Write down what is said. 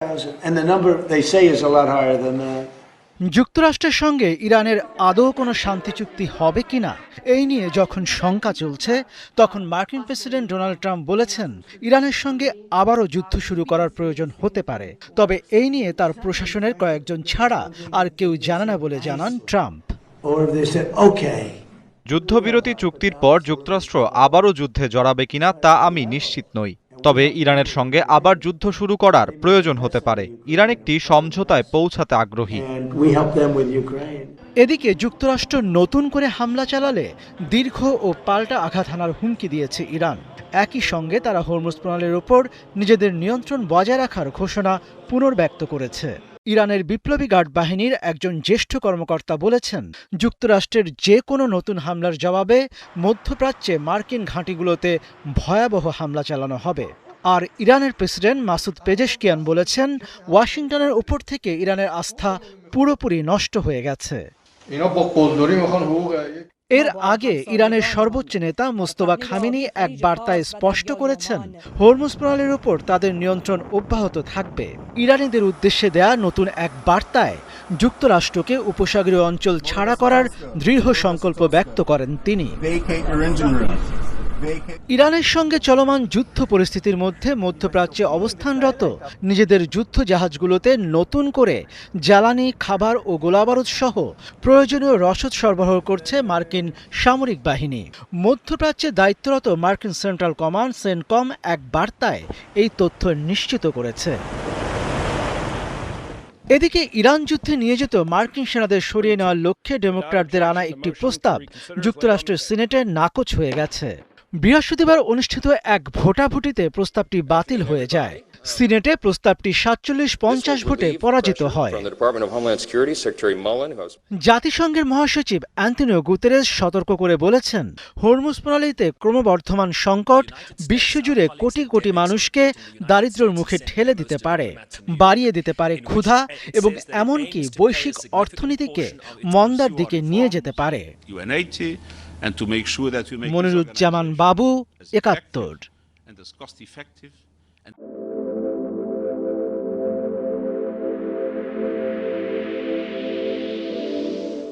And the number they say is a lot higher than that. যুক্তরাষ্ট্রের সঙ্গে ইরানের আদৌ কোনো শান্তি চুক্তি হবে কিনা এই নিয়ে যখন শঙ্কা চলছে, তখন মার্কিন প্রেসিডেন্ট ডোনাল্ড ট্রাম্প বলেছেন ইরানের সঙ্গে আবারও যুদ্ধ শুরু করার প্রয়োজন হতে পারে। তবে এই নিয়ে তার প্রশাসনের কয়েকজন ছাড়া আর কেউ জানে না বলে জানান Trump. Or if they said, okay. যুদ্ধবিরতি চুক্তির পর যুক্তরাষ্ট্র আবারও যুদ্ধে জড়াবে কিনা তা আমি নিশ্চিত নই। তবে ইরানের সঙ্গে আবার যুদ্ধ শুরু করার প্রয়োজন হতে পারে। ইরান একটি সমঝোতায় পৌঁছাতে আগ্রহী। And we help them with Ukraine. এদিকে যুক্তরাষ্ট্র নতুন করে হামলা চালালে দীর্ঘ ও পাল্টা আঘাত হানার হুমকি দিয়েছে ইরান। একই সঙ্গে তারা হরমুজ প্রণালীর ওপর নিজেদের নিয়ন্ত্রণ বজায় রাখার ঘোষণা পুনর্ব্যক্ত করেছে। ইরানের বিপ্লবী গার্ড বাহিনীর একজন জ্যেষ্ঠ কর্মকর্তা বলেছেন, যুক্তরাষ্ট্রের যে কোনো নতুন হামলার জবাবে মধ্যপ্রাচ্যে মার্কিন ঘাঁটিগুলোতে ভয়াবহ হামলা চালানো হবে। আর ইরানের প্রেসিডেন্ট মাসুদ পেজেশকিয়ান বলেছেন, ওয়াশিংটনের উপর থেকে ইরানের আস্থা পুরোপুরি নষ্ট হয়ে গেছে। এর আগে ইরানের সর্বোচ্চ নেতা মোস্তফা খামেনি এক বার্তায় স্পষ্ট করেছেন, হরমুজ প্রণালীর উপর তাদের নিয়ন্ত্রণ অব্যাহত থাকবে। ইরানিদের উদ্দেশ্যে দেয়া নতুন এক বার্তায় যুক্তরাষ্ট্রকে উপসাগরীয় অঞ্চল ছাড়া করার দৃঢ় সংকল্প ব্যক্ত করেন তিনি। ইরানের সঙ্গে চলমান যুদ্ধ পরিস্থিতির মধ্যে মধ্যপ্রাচ্যে অবস্থানরত নিজেদের যুদ্ধ জাহাজগুলোতে নতুন করে জ্বালানি, খাবার ও গোলাবারুদ সহ প্রয়োজনীয় রসদ সরবরাহ করছে মার্কিন সামরিক বাহিনী। মধ্যপ্রাচ্যে দায়িত্বরত মার্কিন সেন্ট্রাল কমান্ড সেন্টকম এক বার্তায় এই তথ্য নিশ্চিত করেছে। এদিকে ইরান যুদ্ধে নিয়োজিত মার্কিন সেনাদের সরিয়ে নেওয়ার লক্ষ্যে ডেমোক্র্যাটদের আনা একটি প্রস্তাব যুক্তরাষ্ট্রের সিনেটে নাকচ হয়ে গেছে। বৃহস্পতিবার অনুষ্ঠিত এক ভোটাভুটিতে প্রস্তাবটি বাতিল হয়ে যায়। সিনেটে প্রস্তাবটি 47-50 ভোটে পরাজিত হয়। জাতিসংঘের মহাসচিব অ্যান্টনিও গুতেরেস সতর্ক করে বলেছেন, হরমুজ প্রণালীতে ক্রমবর্ধমান সংকট বিশ্বজুড়ে কোটি কোটি মানুষকে দারিদ্র্যের মুখে ঠেলে দিতে পারে, বাড়িয়ে দিতে পারে ক্ষুধা এবং এমনকি বৈশ্বিক অর্থনীতিকে মন্দার দিকে নিয়ে যেতে পারে। মনিরুজ্জামান বাবু, ৭১।